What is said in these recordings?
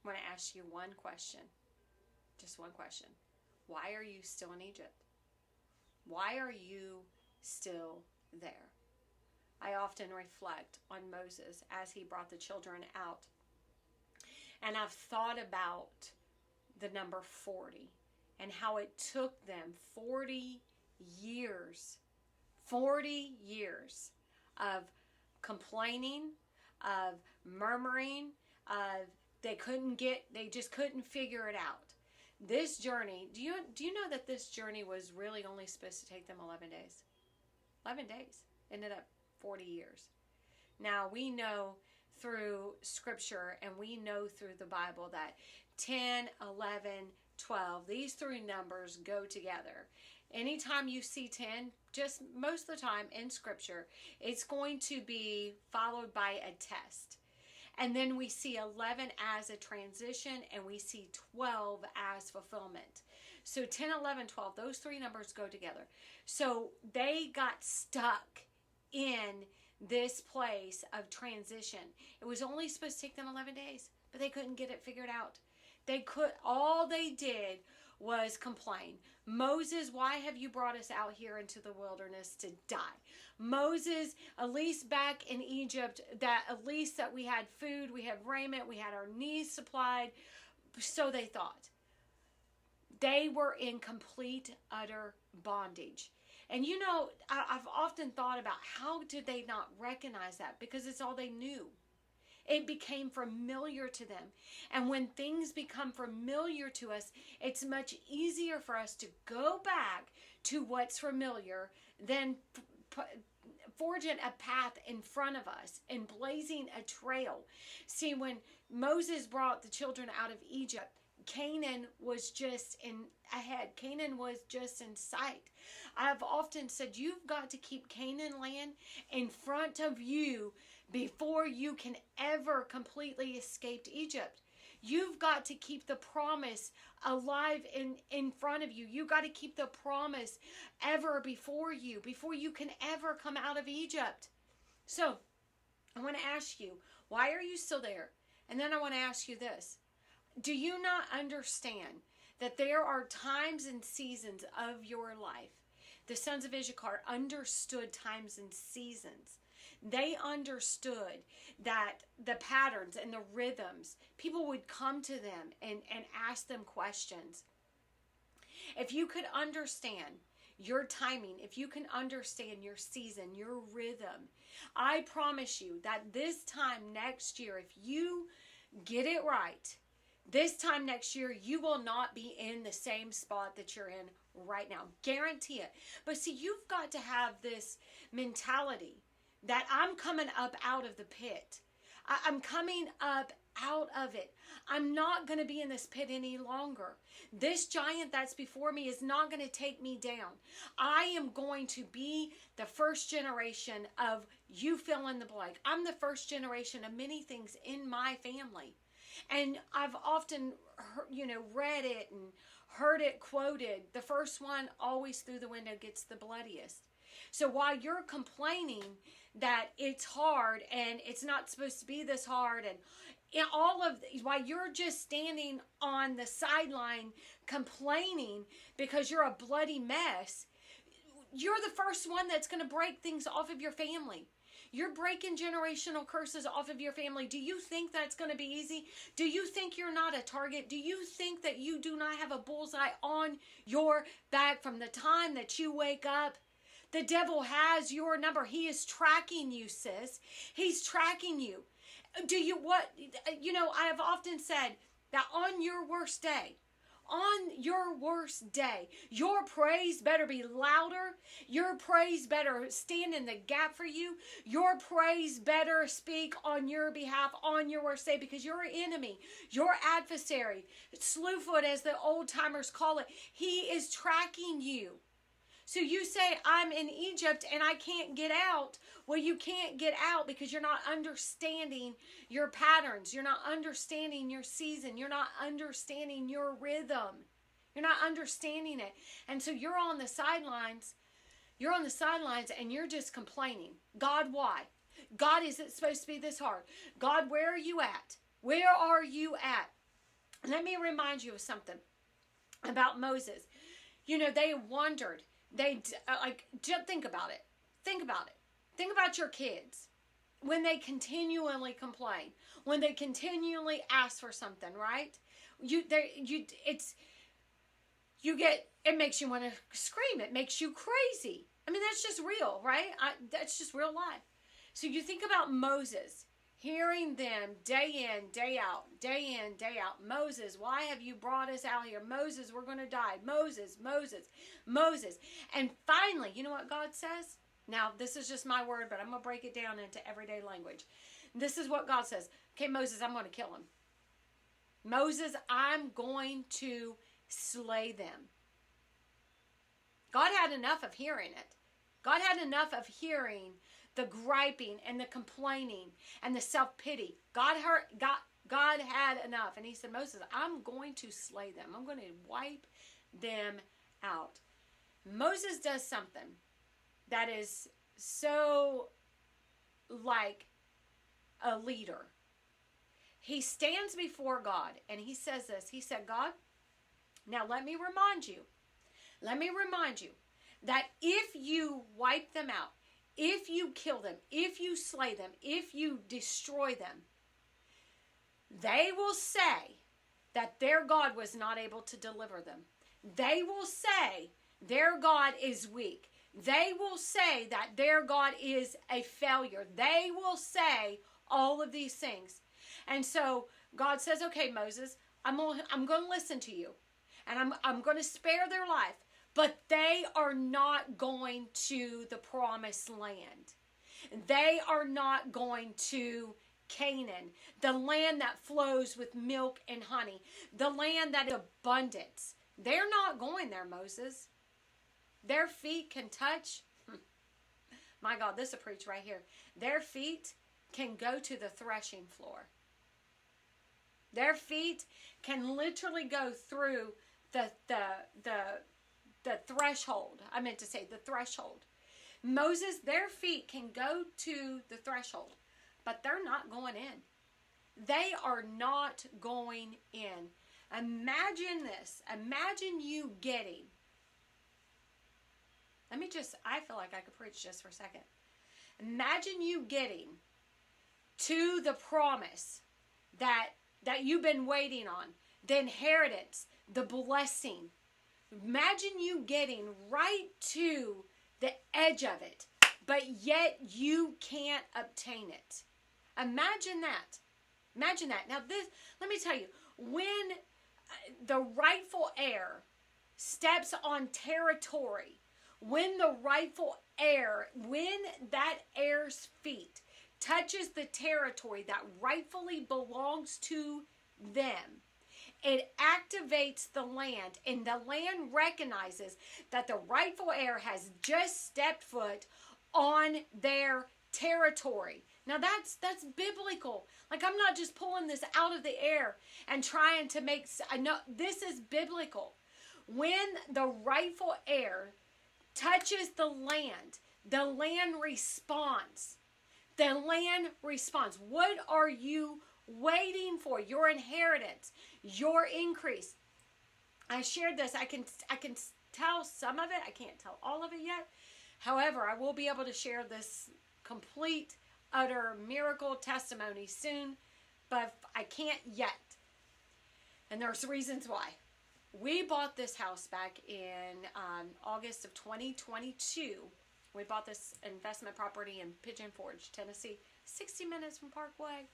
I want to ask you one question. Just one question. Why are you still in Egypt? Why are you still there? I often reflect on Moses as he brought the children out. And I've thought about the number 40 and how it took them 40 years of complaining, of murmuring, of they just couldn't figure it out. This journey, do you know that this journey was really only supposed to take them 11 days? 11 days. Ended up 40 years. Now we know through scripture and we know through the Bible that 10, 11, 12, these three numbers go together. Anytime you see 10, just most of the time in scripture, it's going to be followed by a test. And then we see 11 as a transition and we see 12 as fulfillment. So 10, 11, 12, those three numbers go together. So they got stuck in this place of transition. It was only supposed to take them 11 days, but they couldn't get it figured out. All they did was complain. Moses, why have you brought us out here into the wilderness to die? Moses, at least back in Egypt, at least that we had food, we had raiment, we had our needs supplied. So they thought. They were in complete, utter bondage. And you know, I've often thought about how did they not recognize that? Because it's all they knew. It became familiar to them. And when things become familiar to us, it's much easier for us to go back to what's familiar than forging a path in front of us and blazing a trail. See, when Moses brought the children out of Egypt, Canaan was just ahead. Canaan was just in sight. I've often said you've got to keep Canaan land in front of you before you can ever completely escape Egypt. You've got to keep the promise alive in front of you. You've got to keep the promise ever before you can ever come out of Egypt. So I want to ask you, why are you still there? And then I want to ask you this. Do you not understand that there are times and seasons of your life? The sons of Issachar understood times and seasons. They understood that the patterns and the rhythms, people would come to them and ask them questions. If you could understand your timing, if you can understand your season, your rhythm, I promise you that this time next year, if you get it right, this time next year, you will not be in the same spot that you're in right now. Guarantee it. But see, you've got to have this mentality that I'm coming up out of the pit. I'm coming up out of it. I'm not going to be in this pit any longer. This giant that's before me is not going to take me down. I am going to be the first generation of you fill in the blank. I'm the first generation of many things in my family. And I've often, read it and heard it quoted. The first one always through the window gets the bloodiest. So while you're complaining that it's hard and it's not supposed to be this hard, and while you're just standing on the sideline complaining because you're a bloody mess, you're the first one that's going to break things off of your family. You're breaking generational curses off of your family. Do you think that's going to be easy? Do you think you're not a target? Do you think that you do not have a bullseye on your back from the time that you wake up? The devil has your number. He is tracking you, sis. He's tracking you. I have often said that on your worst day, your praise better be louder. Your praise better stand in the gap for you. Your praise better speak on your behalf on your worst day, because your enemy, your adversary, slewfoot as the old timers call it, he is tracking you. So you say, I'm in Egypt and I can't get out. Well, you can't get out because you're not understanding your patterns. You're not understanding your season. You're not understanding your rhythm. You're not understanding it. And so you're on the sidelines. You're on the sidelines and you're just complaining. God, why? God, is it supposed to be this hard? God, where are you at? Where are you at? Let me remind you of something about Moses. You know, they wandered. Just think about it. Think about it. Think about your kids when they continually complain, when they continually ask for something, right? It makes you want to scream. It makes you crazy. I mean, that's just real, right? That's just real life. So you think about Moses, hearing them day in, day out, day in, day out. Moses, why have you brought us out here? Moses, we're going to die. Moses, Moses, Moses. And finally, you know what God says? Now, this is just my word, but I'm going to break it down into everyday language. This is what God says. Okay, Moses, I'm going to kill him. Moses, I'm going to slay them. God had enough of hearing it. God had enough of hearing the griping and the complaining and the self-pity. God had enough. And he said, Moses, I'm going to slay them. I'm going to wipe them out. Moses does something that is so like a leader. He stands before God and he says this. He said, God, now let me remind you that if you wipe them out, if you kill them, if you slay them, if you destroy them, they will say that their God was not able to deliver them. They will say their God is weak. They will say that their God is a failure. They will say all of these things. And so God says, okay, Moses, I'm going to listen to you. And I'm going to spare their life. But they are not going to the promised land. They are not going to Canaan, the land that flows with milk and honey, the land that is abundance. They're not going there, Moses. Their feet can touch. My God, this is a preach right here. Their feet can go to the threshing floor. Their feet can literally go through the threshold. I meant to say the threshold. Moses, their feet can go to the threshold, but they're not going in. They are not going in. Imagine this. Imagine you getting. I feel like I could preach just for a second. Imagine you getting to the promise that you've been waiting on, the inheritance, the blessing. Imagine you getting right to the edge of it, but yet you can't obtain it. Imagine that. Imagine that. Now let me tell you, when the rightful heir steps on territory, when that heir's feet touches the territory that rightfully belongs to them, it activates the land, and the land recognizes that the rightful heir has just stepped foot on their territory. Now that's biblical. Like, I'm not just pulling this out of the air and trying to make. No, this is biblical. When the rightful heir touches the land responds. The land responds. What are you waiting for? Your inheritance, your increase. I shared this. I can tell some of it. I can't tell all of it yet. However, I will be able to share this complete, utter miracle testimony soon, but I can't yet. And there's reasons why. We bought this house back in August of 2022. We bought this investment property in Pigeon Forge, Tennessee, 60 minutes from Parkway.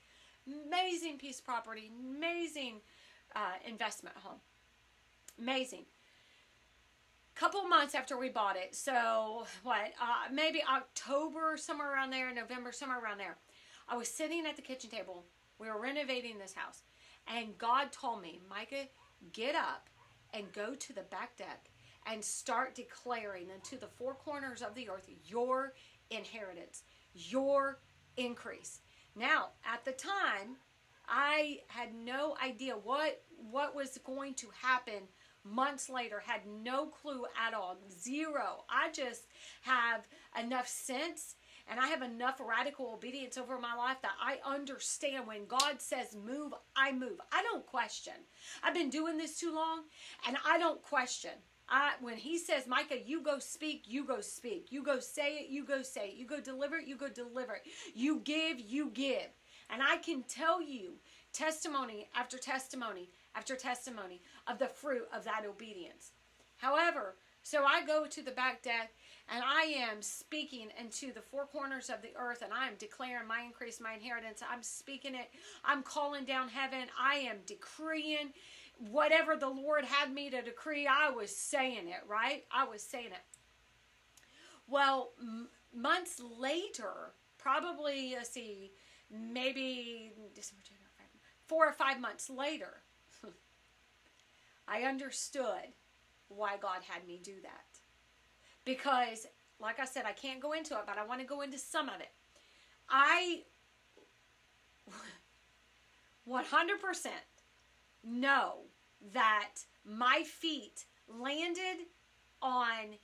Amazing piece of property, amazing investment home. Amazing. Couple months after we bought it, so maybe October, somewhere around there, November, somewhere around there, I was sitting at the kitchen table. We were renovating this house, and God told me, Micah, get up and go to the back deck and start declaring into the four corners of the earth your inheritance, your increase. Now, at the time, I had no idea what was going to happen months later. Had no clue at all. Zero. I just have enough sense And I have enough radical obedience over my life that I understand when God says move, I move. I don't question. I've been doing this too long, and I don't question. When he says, Micah, you go speak, you go speak. You go say it, you go say it. You go deliver it, you go deliver it. You give, you give. And I can tell you testimony after testimony after testimony of the fruit of that obedience. However, so I go to the back deck, and I am speaking into the four corners of the earth, and I am declaring my increase, my inheritance. I'm speaking it. I'm calling down heaven. I am decreeing whatever the Lord had me to decree. I was saying it, right? I was saying it. Well, months later, probably, let's see, maybe December, January, February, 4 or 5 months later, I understood why God had me do that. Because, like I said, I can't go into it, but I want to go into some of it. I 100% know that my feet landed on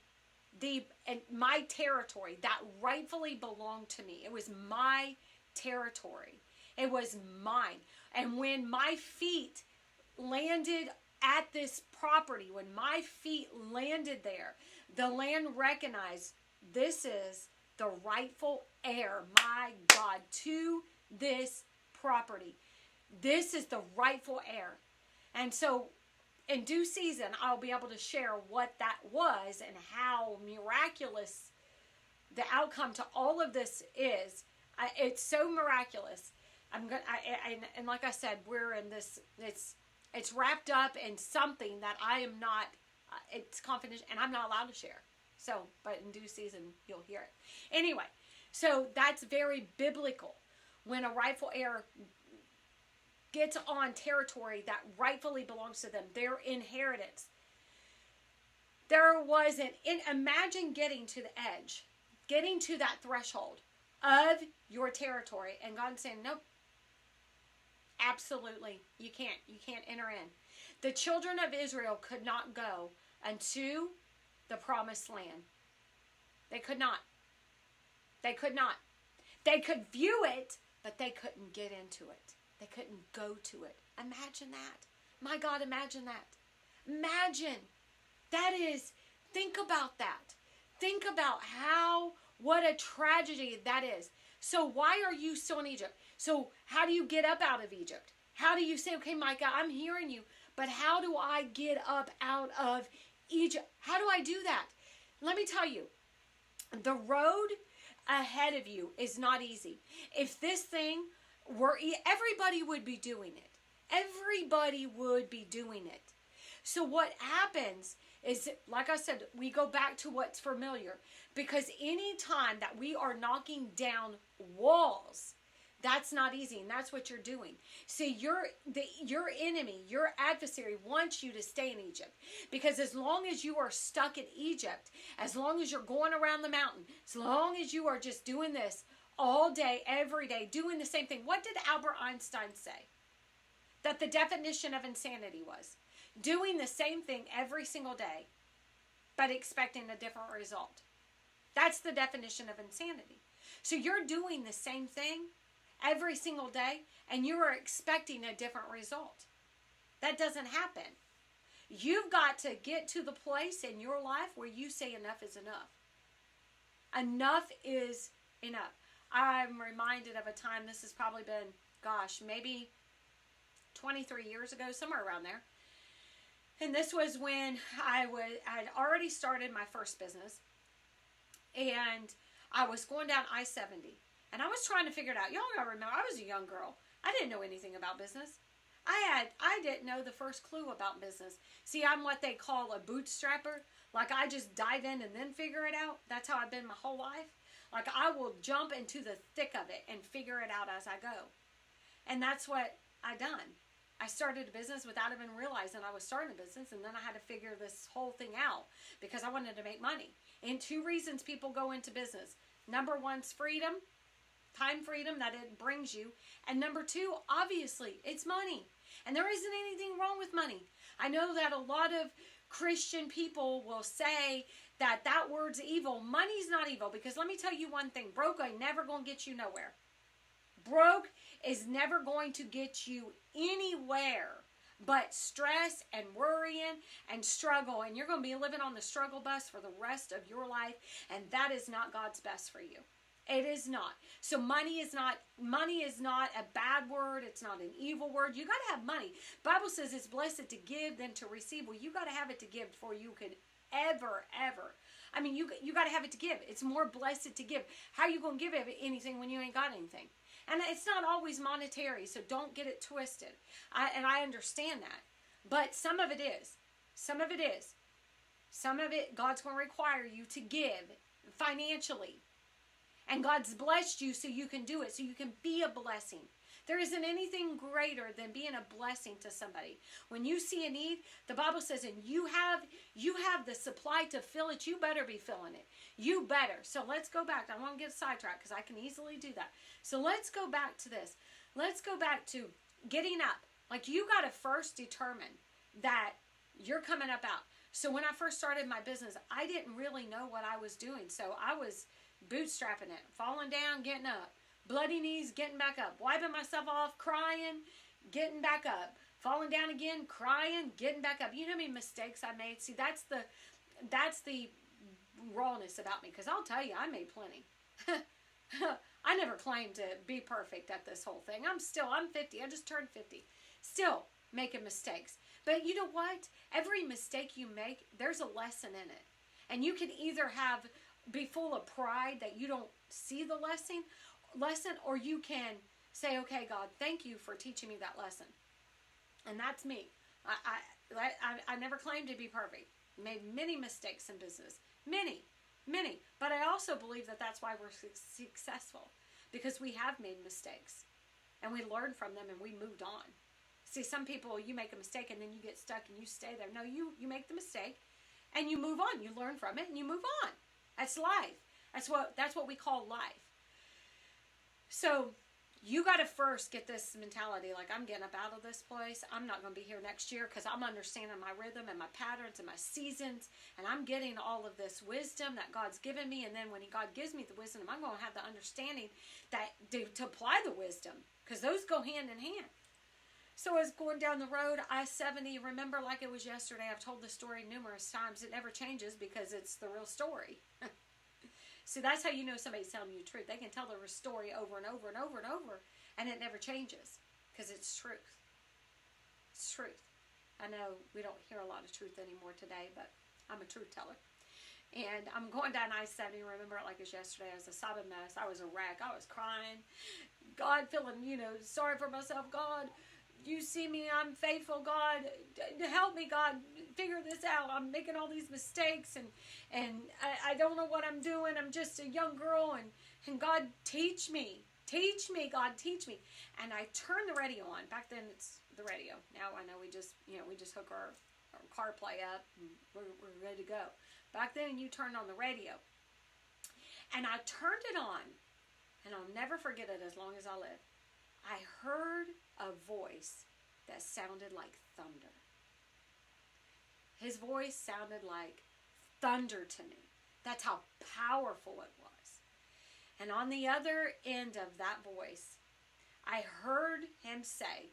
my territory that rightfully belonged to me. It was my territory. It was mine. And when my feet landed at this property, when my feet landed there, the land recognized this is the rightful heir, my God, to this property. This is the rightful heir. And so in due season, I'll be able to share what that was and how miraculous the outcome to all of this is. It's so miraculous. And like I said, we're in this, it's wrapped up in something that I am not, it's confidential, and I'm not allowed to share. So, but in due season, you'll hear it. Anyway, so that's very biblical. When a rightful heir gets on territory that rightfully belongs to them, their inheritance. There was imagine getting to the edge, getting to that threshold of your territory, and God saying, nope, absolutely, you can't enter in. The children of Israel could not go unto the promised land. They could not. They could not. They could view it, but they couldn't get into it. They couldn't go to it. Imagine that. My God, imagine that. Imagine. That is, think about that. Think about what a tragedy that is. So why are you still in Egypt? So how do you get up out of Egypt? How do you say, okay, Micah, I'm hearing you, but how do I get up out of Egypt? How do I do that? Let me tell you, the road ahead of you is not easy. If this thing were, everybody would be doing it. Everybody would be doing it. So what happens is, like I said, we go back to what's familiar. Because any time that we are knocking down walls, that's not easy, and that's what you're doing. See, your enemy, your adversary wants you to stay in Egypt. Because as long as you are stuck in Egypt, as long as you're going around the mountain, as long as you are just doing this all day, every day, doing the same thing. What did Albert Einstein say? That the definition of insanity was doing the same thing every single day, but expecting a different result. That's the definition of insanity. So you're doing the same thing every single day, and you are expecting a different result. That doesn't happen. You've got to get to the place in your life where you say enough is enough. Enough is enough. I'm reminded of a time, this has probably been, maybe 23 years ago, somewhere around there. And this was when I had already started my first business. And I was going down I-70. And I was trying to figure it out. Y'all gotta remember, I was a young girl. I didn't know anything about business. I didn't know the first clue about business. See, I'm what they call a bootstrapper. Like, I just dive in and then figure it out. That's how I've been my whole life. Like, I will jump into the thick of it and figure it out as I go. And that's what I done. I started a business without even realizing I was starting a business, and then I had to figure this whole thing out because I wanted to make money. And 2 reasons people go into business. Number 1's freedom, time freedom that it brings you. And number 2, obviously, it's money. And there isn't anything wrong with money. I know that a lot of Christian people will say that word's evil. Money's not evil, because let me tell you one thing. Broke ain't never going to get you nowhere. Broke is never going to get you anywhere but stress and worrying and struggle. And you're going to be living on the struggle bus for the rest of your life. And that is not God's best for you. It is not. So money is not a bad word. It's not an evil word. You got to have money. Bible says it's blessed to give than to receive. Well, you got to have it to give before you could ever. I mean, you got to have it to give. It's more blessed to give. How are you going to give anything when you ain't got anything? And it's not always monetary, so don't get it twisted. I understand that. But some of it is. Some of it, God's going to require you to give financially. And God's blessed you so you can do it, so you can be a blessing. There isn't anything greater than being a blessing to somebody. When you see a need, the Bible says, and you have the supply to fill it, you better be filling it. You better. So let's go back. I won't get sidetracked because I can easily do that. So let's go back to this. Let's go back to getting up. Like, you got to first determine that you're coming up out. So when I first started my business, I didn't really know what I was doing. So I was bootstrapping it, falling down, getting up, bloody knees, getting back up, wiping myself off, crying, getting back up, falling down again, crying, getting back up. You know how many mistakes I made? See, that's the rawness about me, because I'll tell you, I made plenty. I never claimed to be perfect at this whole thing. I'm 50. I just turned 50. Still making mistakes. But you know what? Every mistake you make, there's a lesson in it. And you can either be full of pride that you don't see the lesson, or you can say, okay, God, thank you for teaching me that lesson. And that's me. I never claimed to be perfect. Made many mistakes in business. Many. But I also believe that that's why we're successful, because we have made mistakes and we learned from them and we moved on. See, some people, you make a mistake and then you get stuck and you stay there. No, you make the mistake and you move on. You learn from it and you move on. That's life. That's what we call life. So you got to first get this mentality, like, I'm getting up out of this place. I'm not going to be here next year because I'm understanding my rhythm and my patterns and my seasons, and I'm getting all of this wisdom that God's given me. And then when God gives me the wisdom, I'm going to have the understanding that to apply the wisdom, because those go hand in hand. So I was going down the road, I-70, remember like it was yesterday. I've told the story numerous times. It never changes because it's the real story. So that's how you know somebody's telling you the truth. They can tell their story over and over and over and over, and it never changes because it's truth. It's truth. I know we don't hear a lot of truth anymore today, but I'm a truth teller. And I'm going down I-70. Remember it like it was yesterday. I was a sobbing mess. I was a wreck. I was crying. God, feeling, sorry for myself. God, you see me, I'm faithful. God, help me, God, figure this out. I'm making all these mistakes, and I don't know what I'm doing. I'm just a young girl, and God, teach me. Teach me, God, teach me. And I turned the radio on. Back then, it's the radio. Now I know we just hook our car play up, and we're ready to go. Back then, you turned on the radio. And I turned it on, and I'll never forget it as long as I live. I heard a voice that sounded like thunder. His voice sounded like thunder to me. That's how powerful it was. And on the other end of that voice, I heard him say,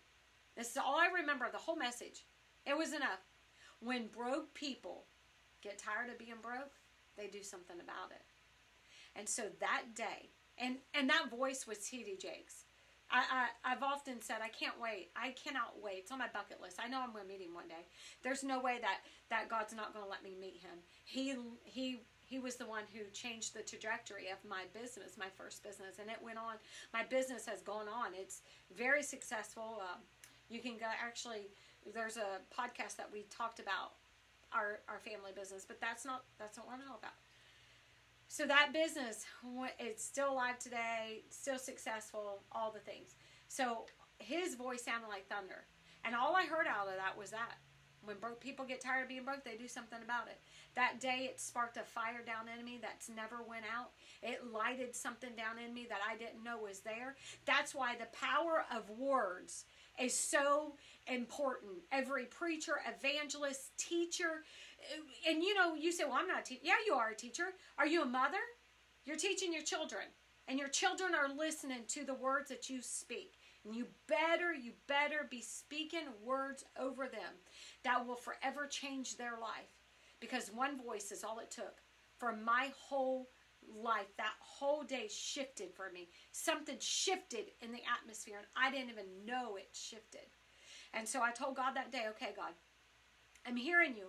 this is all I remember, the whole message. It was enough. When broke people get tired of being broke, they do something about it. And so that day, and that voice was T.D. Jakes. I've often said, I can't wait. I cannot wait. It's on my bucket list. I know I'm going to meet him one day. There's no way that God's not going to let me meet him. He was the one who changed the trajectory of my business, my first business, and it went on. My business has gone on. It's very successful. You can go, actually, there's a podcast that we talked about our family business, but that's not what I'm all about. So that business, it's still alive today, still successful, all the things. So his voice sounded like thunder. And all I heard out of that was that. When broke people get tired of being broke, they do something about it. That day, it sparked a fire down in me that's never went out. It lighted something down in me that I didn't know was there. That's why the power of words is so important. Every preacher, evangelist, teacher. And you say, well, I'm not a teacher. Yeah, you are a teacher. Are you a mother? You're teaching your children. And your children are listening to the words that you speak. And you better be speaking words over them that will forever change their life. Because one voice is all it took for my whole life. That whole day shifted for me. Something shifted in the atmosphere, and I didn't even know it shifted. And so I told God that day, okay, God, I'm hearing you.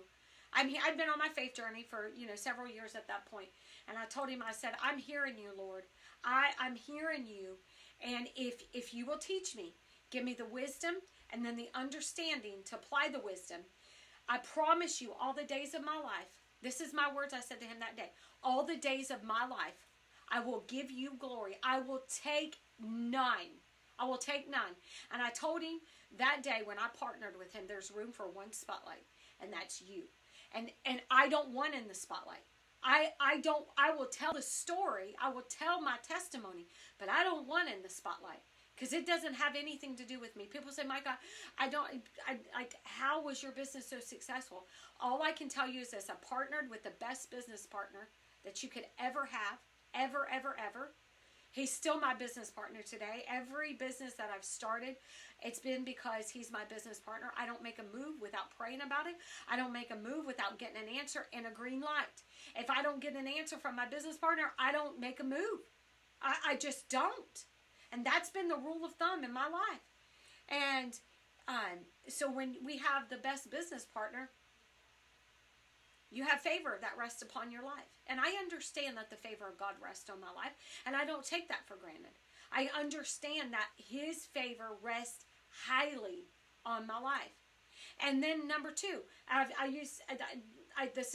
I've been on my faith journey for, several years at that point. And I told him, I said, I'm hearing you, Lord. I'm hearing you. And if you will teach me, give me the wisdom and then the understanding to apply the wisdom, I promise you all the days of my life, this is my words I said to him that day, all the days of my life, I will give you glory. I will take none. I will take none. And I told him that day when I partnered with him, there's room for one spotlight, and that's you. And I don't want in the spotlight. I will tell the story. I will tell my testimony, but I don't want in the spotlight because it doesn't have anything to do with me. People say, my God, how was your business so successful? All I can tell you is this: I partnered with the best business partner that you could ever have, ever, ever, ever. He's still my business partner today. Every business that I've started, it's been because he's my business partner. I don't make a move without praying about it. I don't make a move without getting an answer and a green light. If I don't get an answer from my business partner, I don't make a move. I just don't. And that's been the rule of thumb in my life. And so when we have the best business partner, you have favor that rests upon your life. And I understand that the favor of God rests on my life. And I don't take that for granted. I understand that his favor rests highly on my life. And then number two,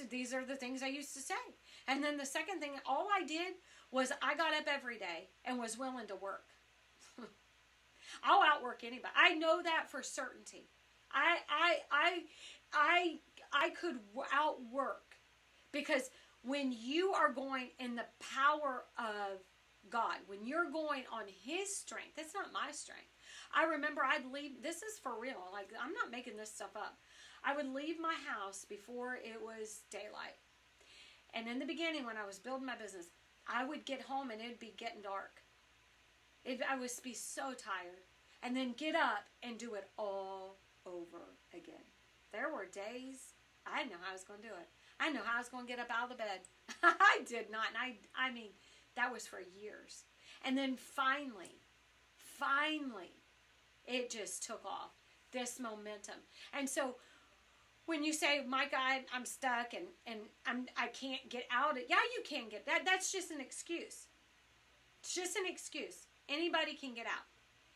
these are the things I used to say. And then the second thing, all I did was I got up every day and was willing to work. I'll outwork anybody. I know that for certainty. I could outwork, because when you are going in the power of God, when you're going on his strength, it's not my strength. I remember I'd leave, this is for real, like I'm not making this stuff up. I would leave my house before it was daylight. And in the beginning, when I was building my business, I would get home and it'd be getting dark. I would be so tired. And then get up and do it all over again. There were days I didn't know how I was going to do it. I didn't know how I was going to get up out of the bed. I did not. And I mean, that was for years. And then finally, it just took off, this momentum. And so when you say, my God, I'm stuck and I can't get out of it. Yeah, you can get that. That's just an excuse. It's just an excuse. Anybody can get out.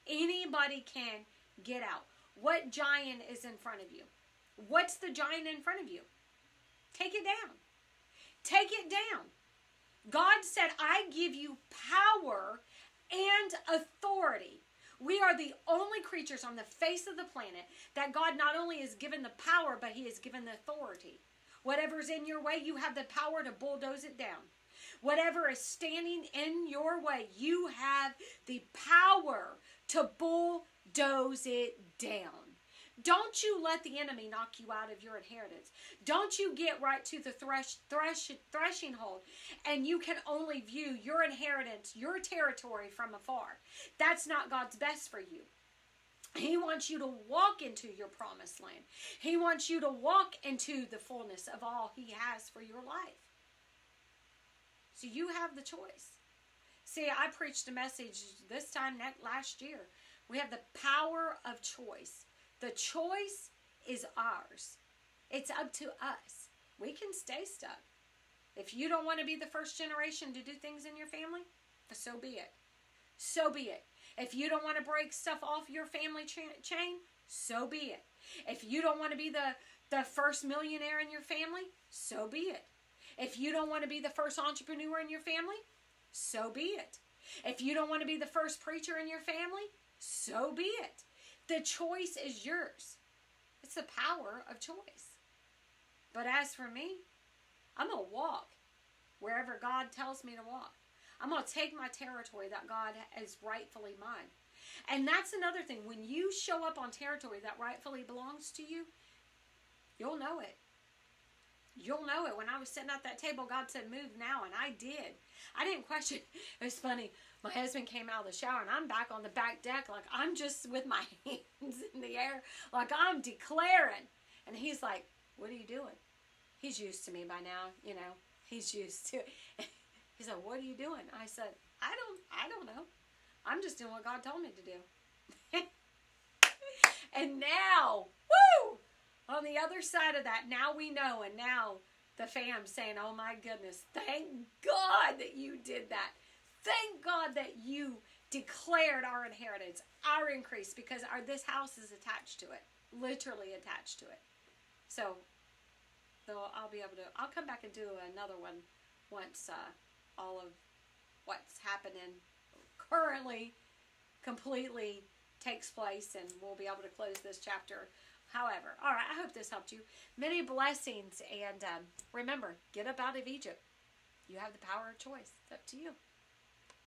Anybody can get out. What giant is in front of you? What's the giant in front of you? Take it down. Take it down. God said, I give you power and authority. We are the only creatures on the face of the planet that God not only has given the power, but he has given the authority. Whatever's in your way, you have the power to bulldoze it down. Whatever is standing in your way, you have the power to bulldoze it down. Don't you let the enemy knock you out of your inheritance. Don't you get right to the threshing hold and you can only view your inheritance, your territory from afar. That's not God's best for you. He wants you to walk into your promised land. He wants you to walk into the fullness of all he has for your life. So you have the choice. See, I preached a message this time last year. We have the power of choice. The choice is ours. It's up to us. We can stay stuck. If you don't want to be the first generation to do things in your family, so be it. So be it. If you don't want to break stuff off your family chain, so be it. If you don't want to be the first millionaire in your family, so be it. If you don't want to be the first entrepreneur in your family, so be it. If you don't want to be the first preacher in your family, so be it. The choice is yours. It's the power of choice. But as for me, I'm going to walk wherever God tells me to walk. I'm going to take my territory that God is rightfully mine. And that's another thing. When you show up on territory that rightfully belongs to you, you'll know it. You'll know it. When I was sitting at that table, God said, move now, and I did. I didn't question. It was funny. My husband came out of the shower, and I'm back on the back deck, like I'm just with my hands in the air, like I'm declaring. And he's like, what are you doing? He's used to me by now, you know. He's used to it. He said, what are you doing? I said, I don't know. I'm just doing what God told me to do. And now, woo! On the other side of that, now we know, and now the fam's saying, oh my goodness, thank God that you did that. Thank God that you declared our inheritance, our increase, because this house is attached to it, literally attached to it. So I'll come back and do another one once all of what's happening currently completely takes place, and we'll be able to close this chapter. However, all right, I hope this helped you. Many blessings, and remember, get up out of Egypt. You have the power of choice. It's up to you.